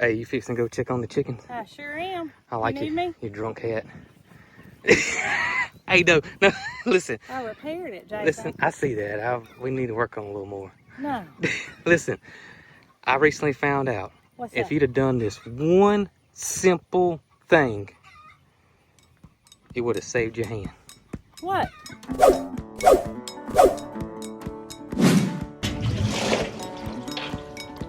Hey, you fixing to go check on the chickens? I sure am. I like you. Need me? You drunk cat. Hey, no, listen. I repaired it, Jason. Listen, I see that. We need to work on a little more. No. Listen, I recently found out if you'd have done this one simple thing, it would have saved your hand. What?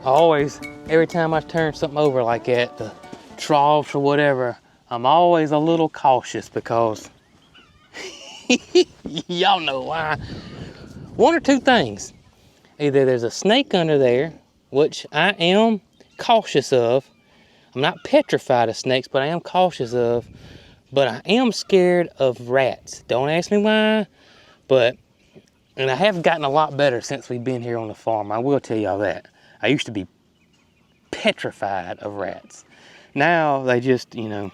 Always, every time I turn something over like that, the troughs or whatever, I'm always a little cautious because y'all know why. One or two things. Either there's a snake under there, which I am cautious of. I'm not petrified of snakes, but I am cautious of. But I am scared of rats. Don't ask me why, and I have gotten a lot better since we've been here on the farm. I will tell y'all that. I used to be petrified of rats. Now they just, you know,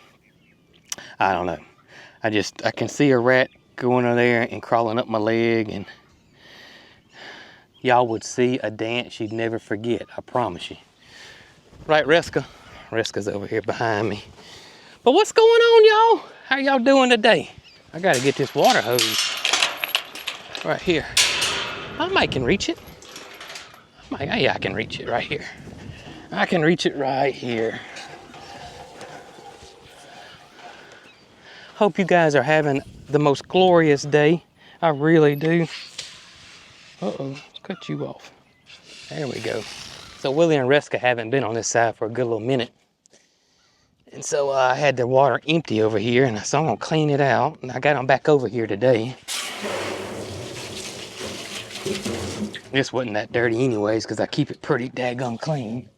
I don't know. I can see a rat going over there and crawling up my leg, and y'all would see a dance you'd never forget, I promise you. Right, Reska? Reska's over here behind me. But what's going on, y'all? How y'all doing today? I gotta get this water hose right here. I might can reach it. Yeah, I can reach it right here. I can reach it right here. Hope you guys are having the most glorious day. I really do. Uh-oh, let's cut you off. There we go. So Willie and Reska haven't been on this side for a good little minute. And so I had the water empty over here, and so I'm gonna clean it out. And I got them back over here today. This wasn't that dirty anyways, because I keep it pretty daggum clean.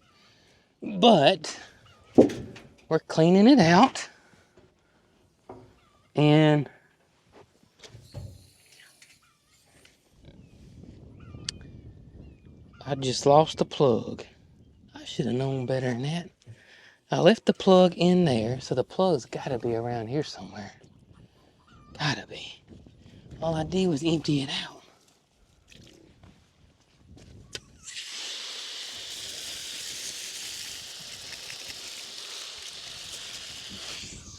But we're cleaning it out. And I just lost the plug. I should have known better than that. I left the plug in there, so the plug's gotta be around here somewhere. Gotta be. All I did was empty it out.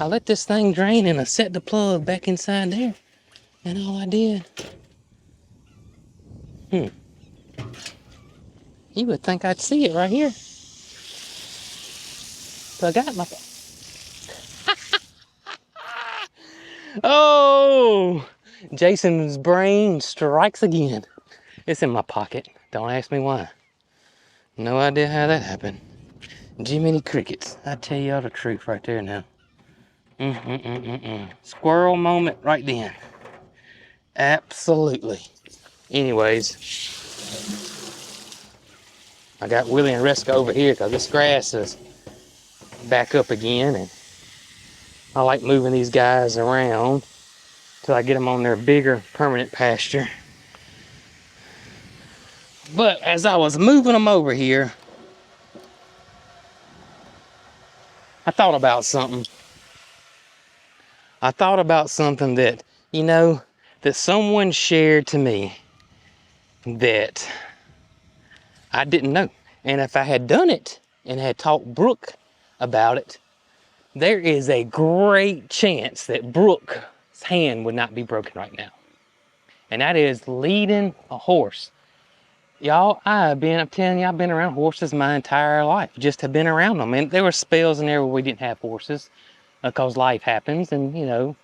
I let this thing drain and I set the plug back inside there. And all I did. You would think I'd see it right here. So I got my... Oh! Jason's brain strikes again. It's in my pocket. Don't ask me why. No idea how that happened. Jiminy Crickets. I tell y'all the truth right there now. Squirrel moment right then. Absolutely. Anyways, I got Willie and Reska over here because this grass is back up again, and I like moving these guys around till I get them on their bigger permanent pasture. But as I was moving them over here, I thought about something. I thought about something that, you know, that someone shared to me that I didn't know. And if I had done it and had talked Brooke about it, there is a great chance that Brooke's hand would not be broken right now. And that is leading a horse. Y'all, I'm telling you, I've been around horses my entire life. Just have been around them. And there were spells in there where we didn't have horses because life happens and, you know,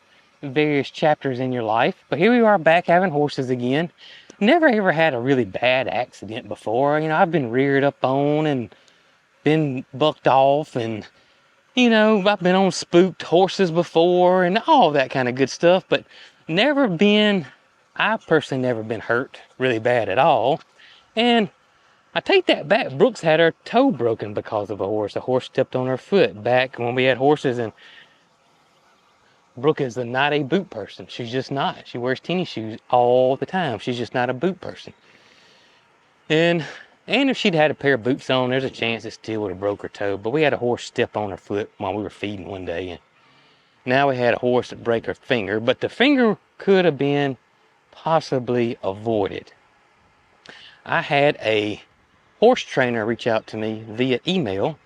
various chapters in your life. But here we are back having horses again. Never ever had a really bad accident before. You know, I've been reared up on and been bucked off, and, you know, I've been on spooked horses before and all that kind of good stuff, but I personally never been hurt really bad at all. And I take that back. Brooks had her toe broken because of a horse. A horse stepped on her foot back when we had horses, and Brooke is not a boot person. She's just not. She wears tennis shoes all the time. She's just not a boot person. And if she'd had a pair of boots on, there's a chance it still would have broke her toe. But we had a horse step on her foot while we were feeding one day. And now we had a horse that break her finger. But the finger could have been possibly avoided. I had a horse trainer reach out to me via email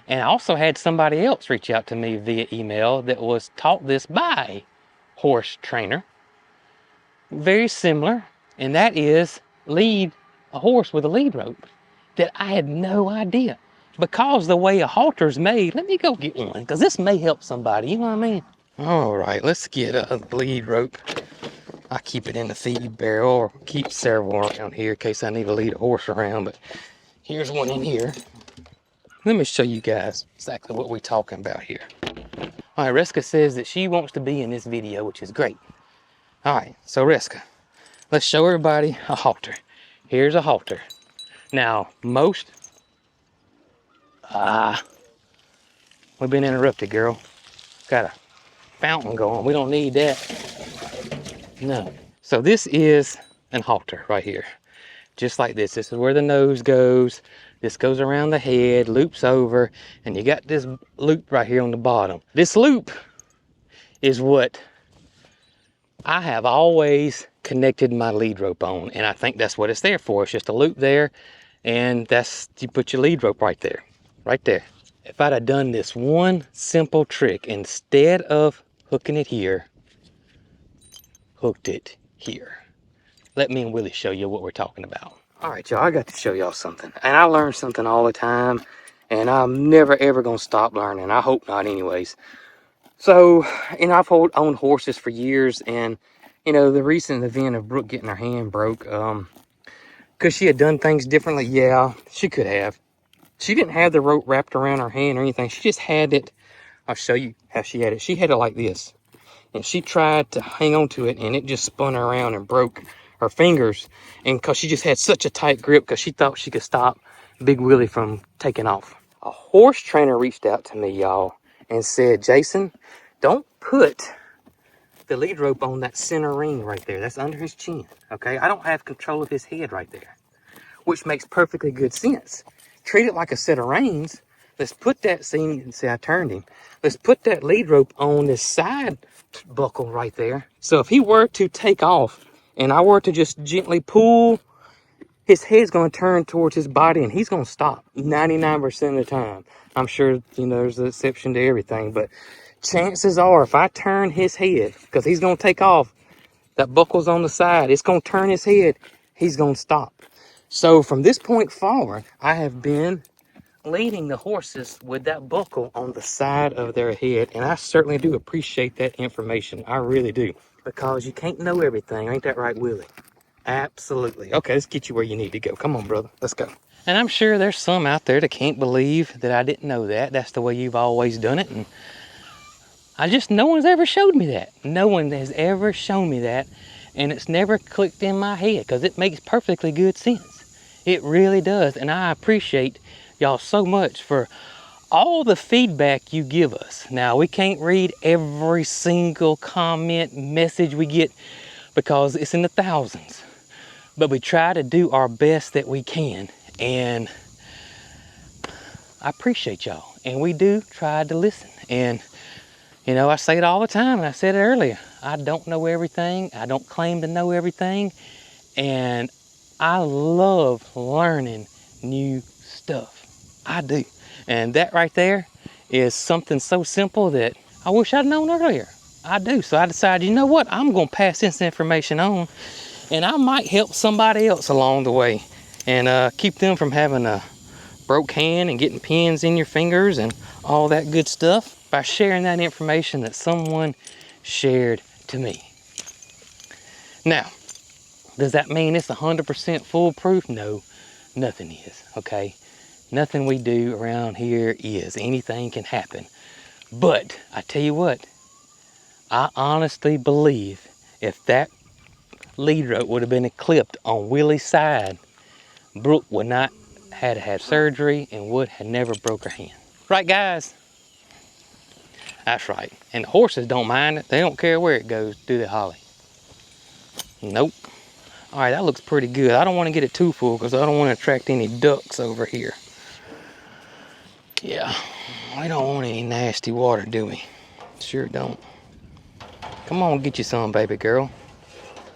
And I also had somebody else reach out to me via email that was taught this by a horse trainer. Very similar, and that is lead a horse with a lead rope that I had no idea. Because the way a halter's made, let me go get one, because this may help somebody, you know what I mean? All right, let's get a lead rope. I keep it in the feed barrel, or keep several around here in case I need to lead a horse around, but here's one in here. Let me show you guys exactly what we're talking about here. All right, Reska says that she wants to be in this video, which is great. All right, so Reska, let's show everybody a halter. Here's a halter. Now, we've been interrupted, girl. Got a fountain going. We don't need that. No. So this is an halter right here. Just like this. This is where the nose goes. This goes around the head, loops over, and you got this loop right here on the bottom. This loop is what I have always connected my lead rope on, and I think that's what it's there for. It's just a loop there, and that's, you put your lead rope right there, right there. If I'd have done this one simple trick, instead of hooking it here, hooked it here. Let me and Willie show you what we're talking about. All right, y'all, I got to show y'all something, and I learn something all the time, and I'm never ever gonna stop learning. I hope not anyways. So, and I've owned horses for years, and you know, the recent event of Brooke getting her hand broke, because she had done things differently, yeah, she could have. She didn't have the rope wrapped around her hand or anything. She just had it. I'll show you how she had it. She had it like this, and she tried to hang on to it, and it just spun her around and broke her fingers. And because she just had such a tight grip, because she thought she could stop Big Willie from taking off. A horse trainer reached out to me, y'all, and said, Jason, don't put the lead rope on that center ring right there. That's under his chin, okay? I don't have control of his head right there, which makes perfectly good sense. Treat it like a set of reins. Let's put that, see, I turned him. Let's put that lead rope on this side buckle right there. So if he were to take off and I were to just gently pull, his head's going to turn towards his body and he's going to stop 99% of the time. I'm sure, you know, there's an exception to everything, but chances are if I turn his head, because he's going to take off, that buckle's on the side, it's going to turn his head, he's going to stop. So from this point forward, I have been leading the horses with that buckle on the side of their head, and I certainly do appreciate that information. I really do, because you can't know everything. Ain't that right, Willie? Absolutely. Okay, let's get you where you need to go. Come on, brother. Let's go. And I'm sure there's some out there that can't believe that I didn't know that. That's the way you've always done it, and no one's ever showed me that. No one has ever shown me that, and it's never clicked in my head, because it makes perfectly good sense. It really does, and I appreciate y'all so much for all the feedback you give us. Now, we can't read every single comment, message we get, because it's in the thousands, but we try to do our best that we can, and I appreciate y'all, and we do try to listen. And you know, I say it all the time, and I said it earlier, I don't know everything, I don't claim to know everything, and I love learning new stuff. I do. And that right there is something so simple that I wish I'd known earlier. I do. So I decided, you know what? I'm going to pass this information on, and I might help somebody else along the way and keep them from having a broke hand and getting pins in your fingers and all that good stuff by sharing that information that someone shared to me. Now, does that mean it's 100% foolproof? No, nothing is, okay? Nothing we do around here is. Anything can happen. But I tell you what, I honestly believe if that lead rope would have been clipped on Willie's side, Brooke would not have had surgery and would have never broke her hand. Right, guys? That's right. And the horses don't mind it. They don't care where it goes, do they, Holly? Nope. All right, that looks pretty good. I don't want to get it too full because I don't want to attract any ducks over here. Yeah, we don't want any nasty water, do we? Sure don't. Come on, get you some, baby girl.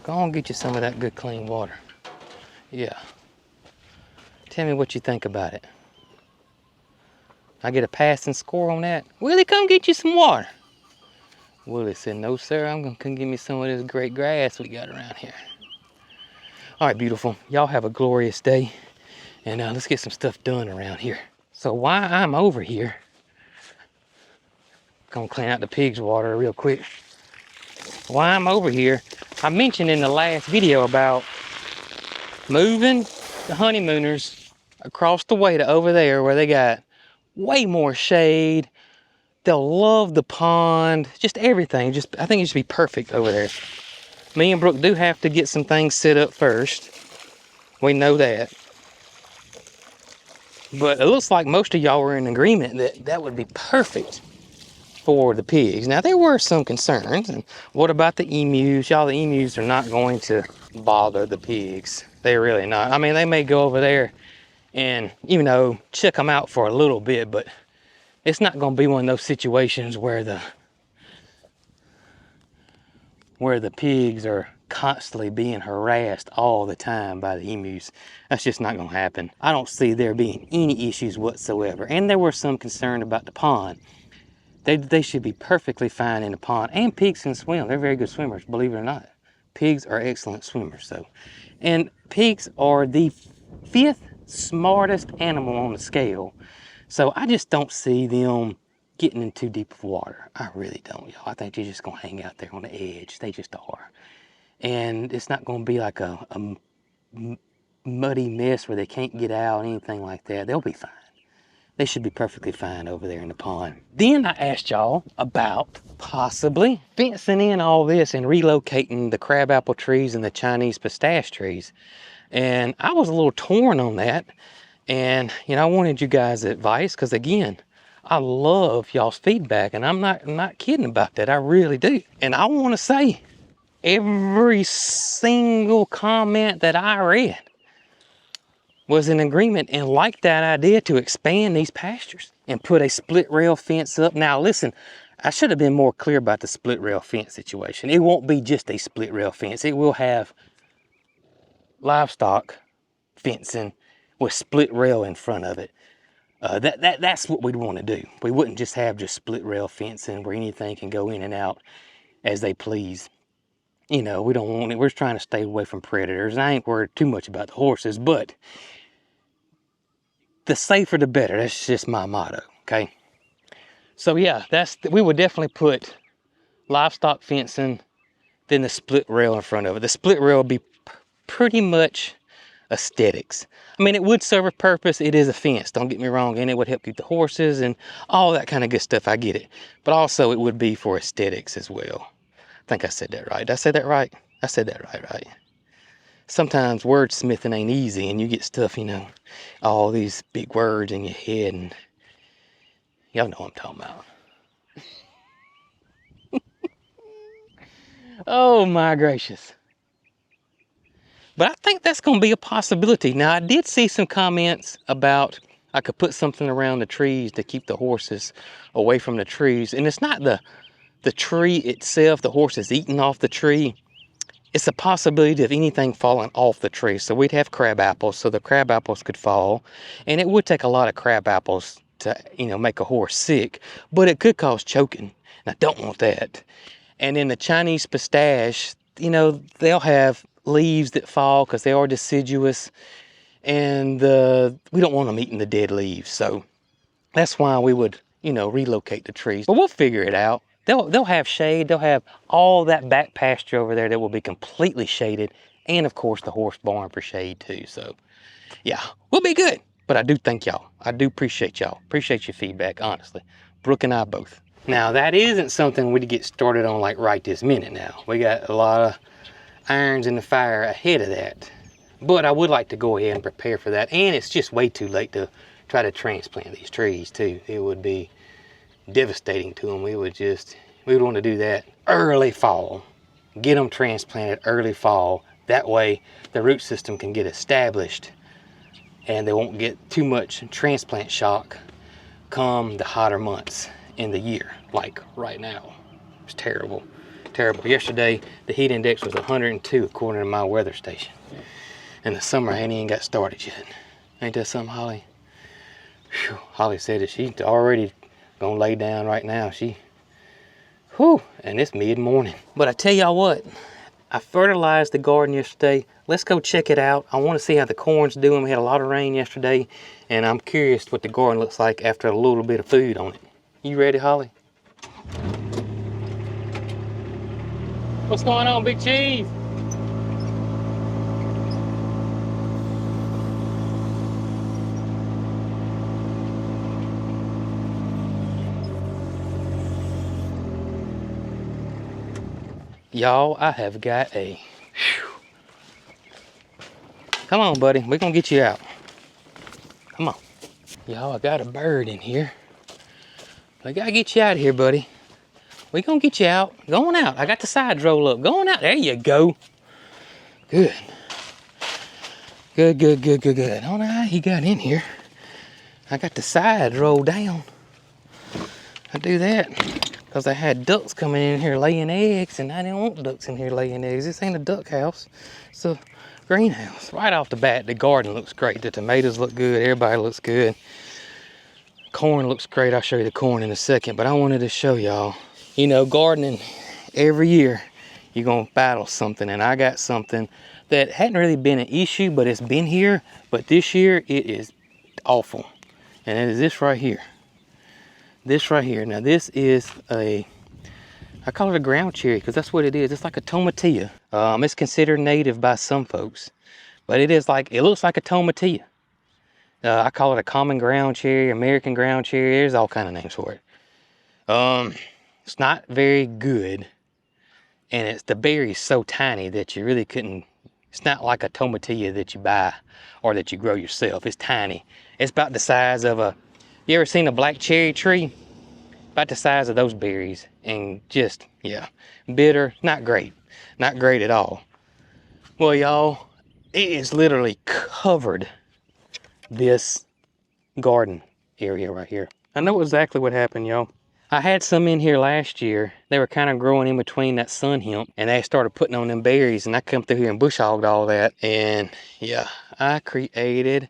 Go on, get you some of that good, clean water. Yeah. Tell me what you think about it. I get a passing score on that. Willie, come get you some water. Willie said, no, sir, I'm gonna come get me some of this great grass we got around here. All right, beautiful. Y'all have a glorious day. And let's get some stuff done around here. So while I'm over here, gonna clean out the pigs' water real quick. While I'm over here, I mentioned in the last video about moving the honeymooners across the way to over there where they got way more shade. They'll love the pond, just everything. I think it should be perfect over there. Me and Brooke do have to get some things set up first. We know that. But it looks like most of y'all were in agreement that that would be perfect for the pigs. Now, there were some concerns. And what about the emus? Y'all, the emus are not going to bother the pigs. They're really not. I mean, they may go over there and, you know, check them out for a little bit, but it's not going to be one of those situations where the pigs are constantly being harassed all the time by the emus. That's just not going to happen. I don't see there being any issues whatsoever. And there were some concern about the pond. They should be perfectly fine in the pond. And pigs can swim. They're very good swimmers, believe it or not. Pigs are excellent swimmers. So, and pigs are the 5th smartest animal on the scale. So I just don't see them getting in too deep of water. I really don't, y'all. I think they're just gonna hang out there on the edge. They just are. And it's not gonna be like a muddy mess where they can't get out, anything like that. They'll be fine. They should be perfectly fine over there in the pond. Then I asked y'all about possibly fencing in all this and relocating the crabapple trees and the Chinese pistache trees. And I was a little torn on that. And, you know, I wanted you guys' advice because, again, I love y'all's feedback. And I'm not kidding about that. I really do. And I want to say every single comment that I read was in agreement and liked that idea to expand these pastures and put a split rail fence up. Now, listen, I should have been more clear about the split rail fence situation. It won't be just a split rail fence. It will have livestock fencing with split rail in front of it. That's what we'd want to do. We wouldn't just have just split rail fencing where anything can go in and out as they please. You know, we don't want it. We're trying to stay away from predators. I ain't worried too much about the horses, but the safer the better. That's just my motto, okay? So yeah, we would definitely put livestock fencing, then the split rail in front of it. The split rail would be pretty much aesthetics. I mean, it would serve a purpose. It is a fence, don't get me wrong, and it would help keep the horses and all that kind of good stuff. I get it. But also it would be for aesthetics as well. I think I said that right. Did I say that right? I said that right? Sometimes wordsmithing ain't easy and you get stuff, you know, all these big words in your head, and y'all know what I'm talking about. Oh my gracious. But I think that's going to be a possibility. Now, I did see some comments about I could put something around the trees to keep the horses away from the trees. And it's not the tree itself, the horse is eating off the tree. It's a possibility of anything falling off the tree. So we'd have crab apples, so the crab apples could fall. And it would take a lot of crab apples to, you know, make a horse sick. But it could cause choking. And I don't want that. And then the Chinese pistache, you know, they'll have leaves that fall because they are deciduous. And we don't want them eating the dead leaves. So that's why we would, you know, relocate the trees. But we'll figure it out. They'll have shade. They'll have all that back pasture over there that will be completely shaded. And of course the horse barn for shade too. So yeah, we'll be good. But I do thank y'all. I do appreciate y'all. Appreciate your feedback, honestly. Brooke and I both. Now that isn't something we'd get started on like right this minute now. We got a lot of irons in the fire ahead of that. But I would like to go ahead and prepare for that. And it's just way too late to try to transplant these trees too. It would be devastating to them. We would want to do that early fall. Get them transplanted early fall. That way the root system can get established and they won't get too much transplant shock come the hotter months in the year, like right now. It's terrible, terrible. Yesterday, the heat index was 102 according to my weather station. And the summer ain't even got started yet. Ain't that something, Holly? Whew, Holly said that she's already gonna lay down right now. Whew, and it's mid-morning. But I tell y'all what, I fertilized the garden yesterday. Let's go check it out. I want to see how the corn's doing. We had a lot of rain yesterday, and I'm curious what the garden looks like after a little bit of food on it. You ready, Holly? What's going on, Big Cheese? Y'all, I have got a... Whew. Come on, buddy. We're going to get you out. Come on. Y'all, I got a bird in here. I got to get you out of here, buddy. We're going to get you out. Go on out. I got the sides roll up. Go on out. There you go. Good. Good, good, good, good, good. I don't know how he got in here. I got the sides rolled down. I do that because I had ducks coming in here laying eggs, and I didn't want ducks in here laying eggs. This ain't a duck house. It's a greenhouse. Right off the bat, the garden looks great. The tomatoes look good. Everybody looks good. Corn looks great. I'll show you the corn in a second, but I wanted to show y'all, you know, gardening every year, you're going to battle something, and I got something that hadn't really been an issue, but it's been here. But this year, it is awful, and it is this right here. This right here. Now this is I call it a ground cherry because that's what it is. It's like a tomatilla. It's considered native by some folks, but it looks like a tomatilla. I call it a common ground cherry, American ground cherry. There's all kind of names for it. It's not very good, and the berry's so tiny that you really couldn't. It's not like a tomatilla that you buy or that you grow yourself. It's tiny. It's about the size of a. You ever seen a black cherry tree? About the size of those berries, and just, yeah, bitter, not great. Not great at all. Well, y'all, it is literally covered this garden area right here. I know exactly what happened, y'all. I had some in here last year. They were kind of growing in between that sun hemp, and they started putting on them berries, and I come through here and bush hogged all that, and yeah, I created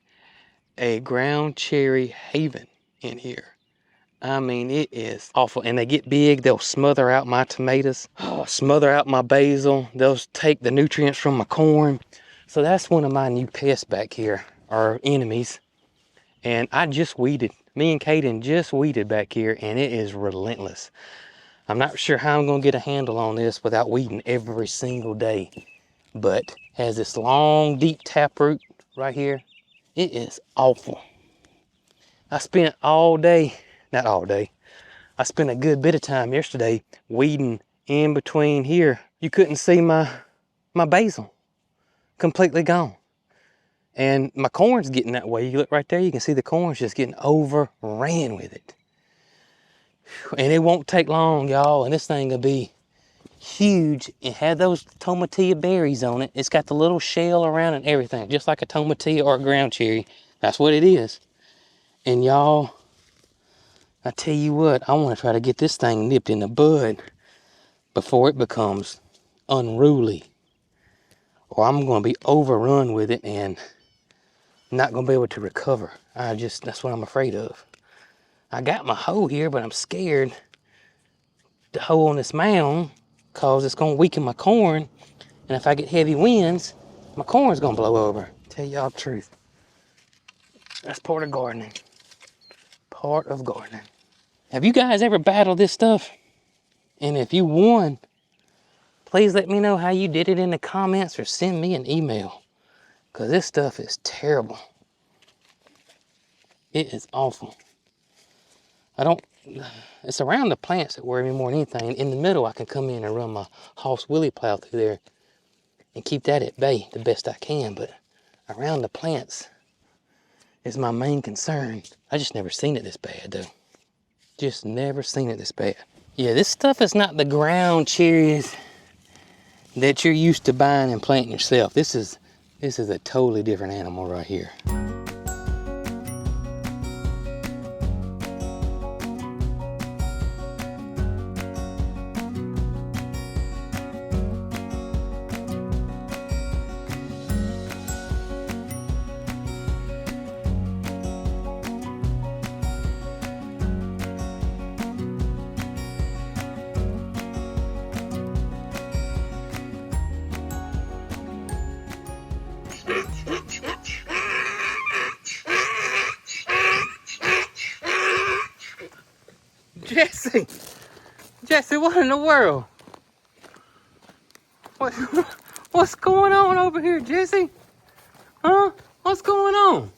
a ground cherry haven in here. I mean, it is awful. And they get big, they'll smother out my tomatoes, smother out my basil. They'll take the nutrients from my corn. So that's one of my new pests back here, or enemies. And I just weeded. Me and Kaden just weeded back here, and it is relentless. I'm not sure how I'm going to get a handle on this without weeding every single day. But has this long, deep taproot right here. It is awful. I spent all day, not all day, I spent a good bit of time yesterday weeding in between here. You couldn't see my basil. Completely gone. And my corn's getting that way. You look right there, you can see the corn's just getting overran with it. And it won't take long, y'all, and this thing will be huge and have those tomatilla berries on it. It's got the little shell around and everything, just like a tomatilla or a ground cherry. That's what it is. And y'all, I tell you what, I want to try to get this thing nipped in the bud before it becomes unruly. Or I'm going to be overrun with it and not going to be able to recover. That's what I'm afraid of. I got my hoe here, but I'm scared to hoe on this mound because it's going to weaken my corn. And if I get heavy winds, my corn's going to blow over. Tell y'all the truth. That's part of gardening. Part of gardening. Have you guys ever battled this stuff? And if you won, please let me know how you did it in the comments or send me an email. Because this stuff is terrible. It is awful. It's around the plants that worry me more than anything. In the middle, I can come in and run my Hoss Willie plow through there and keep that at bay the best I can. But around the plants is my main concern. I just never seen it this bad though. Just never seen it this bad. Yeah, this stuff is not the ground cherries that you're used to buying and planting yourself. This is a totally different animal right here. Jesse! Jesse, what in the world? What, what's going on over here, Jesse? Huh? What's going on?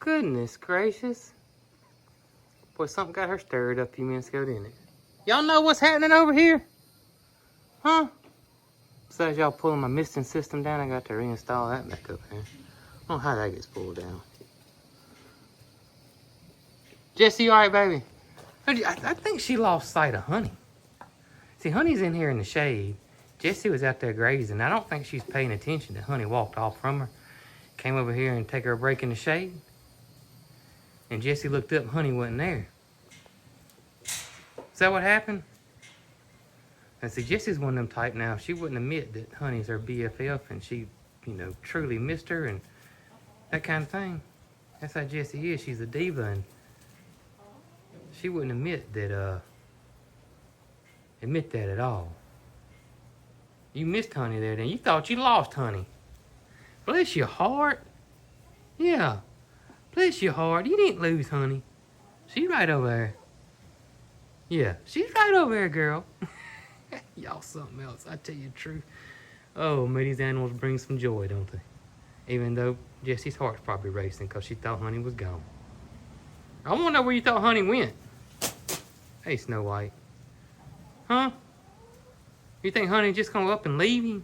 Goodness gracious. Boy, something got her stirred up a few minutes ago, didn't it? Y'all know what's happening over here? Huh? Besides y'all pulling my misting system down, I got to reinstall that back up there. I don't know how that gets pulled down. Jesse, you alright, baby? I think she lost sight of Honey. See, Honey's in here in the shade. Jesse was out there grazing. I don't think she's paying attention that Honey walked off from her. Came over here and take her a break in the shade. And Jesse looked up and Honey wasn't there. Is that what happened? And see, Jesse's one of them type now. She wouldn't admit that Honey's her BFF and she, you know, truly missed her and that kind of thing. That's how Jessie is. She's a diva and she wouldn't admit that at all. You missed Honey there, then. You thought you lost Honey. Bless your heart. Yeah. Bless your heart. You didn't lose Honey. She's right over there. Yeah, she's right over there, girl. Y'all something else. I tell you the truth. Oh, man, these animals bring some joy, don't they? Even though Jessie's heart's probably racing because she thought Honey was gone. I want to know where you thought Honey went. Hey, Snow White. Huh? You think Honey just gonna up and leave you?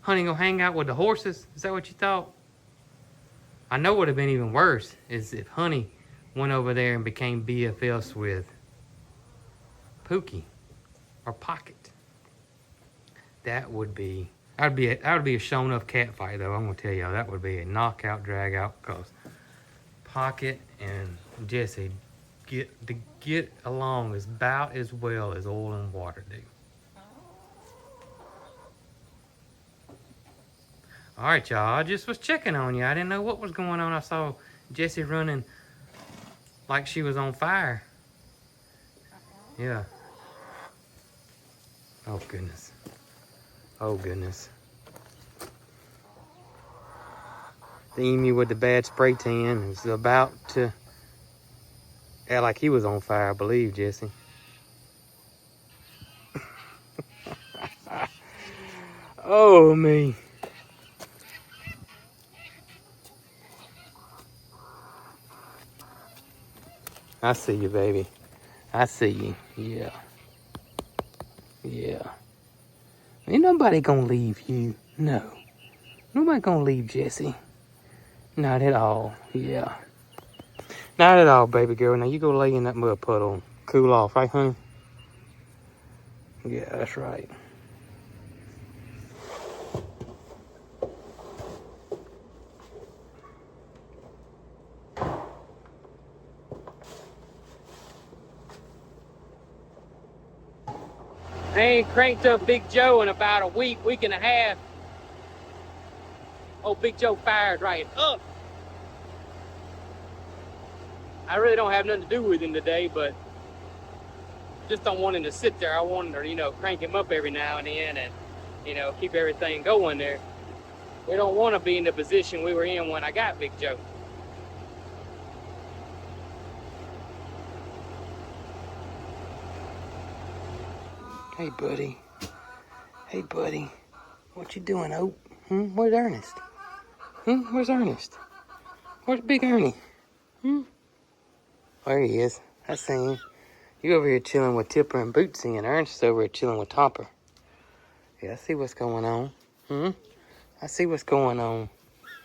Honey gonna hang out with the horses? Is that what you thought? I know what would have been even worse is if Honey went over there and became BFFs with Pookie or Pocket. That would be a show enough cat fight though. I'm gonna tell y'all that would be a knockout, drag out because Pocket and Jesse get along is about as well as oil and water do. All right, y'all. I just was checking on you. I didn't know what was going on. I saw Jessie running like she was on fire. Yeah. Oh, goodness. Oh, goodness. The emu with the bad spray tan is about to act like he was on fire, I believe, Jesse. Oh, me. I see you, baby. I see you. Yeah. Yeah. Ain't nobody gonna leave you. No. Nobody gonna leave Jesse. Not at all. Yeah. Not at all, baby girl. Now you go lay in that mud puddle and cool off, right, honey? Yeah, that's right. I ain't cranked up Big Joe in about a week and a half. Oh, Big Joe fired right up. I really don't have nothing to do with him today, but just don't want him to sit there. I wanted to, you know, crank him up every now and then and, you know, keep everything going there. We don't want to be in the position we were in when I got Big Joe. Hey, buddy. Hey, buddy. What you doing, Oak? Where's Ernest? Where's Ernest? Where's Big Ernie? There he is. I see him. You over here chilling with Tipper and Bootsy, and Ernest is over here chilling with Topper. Yeah, I see what's going on. I see what's going on.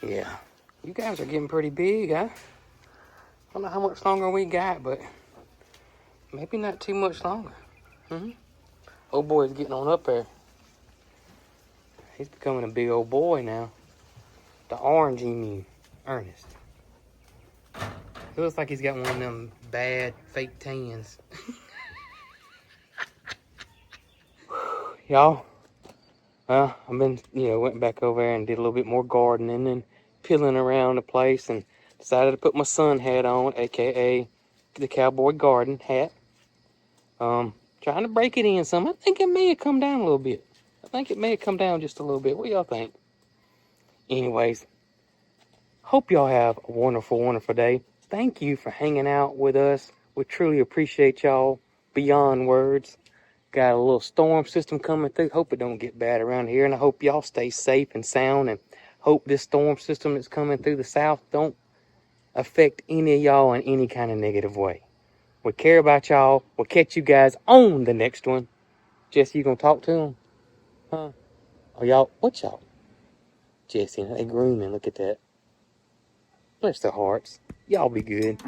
Yeah. You guys are getting pretty big, huh? I don't know how much longer we got, but maybe not too much longer. Old boy's getting on up there. He's becoming a big old boy now. The orange emu, Ernest. It looks like he's got one of them bad fake tans. Y'all, I've been, went back over there and did a little bit more gardening and peeling around the place and decided to put my sun hat on, aka the cowboy garden hat. Trying to break it in some. I think it may have come down a little bit. I think it may have come down just a little bit. What y'all think? Anyways, hope y'all have a wonderful, wonderful day. thank you for hanging out with us. We truly appreciate y'all beyond words. Got a little storm system coming through. Hope it don't get bad around here, and I hope y'all stay safe and sound, and hope this storm system that's coming through the south don't affect any of y'all in any kind of negative way. We care about y'all. We'll catch you guys on the next one. Jesse, you gonna talk to them? Huh? Oh, y'all, what y'all? Jesse, they grooming. Look at that. Bless their hearts. Y'all be good.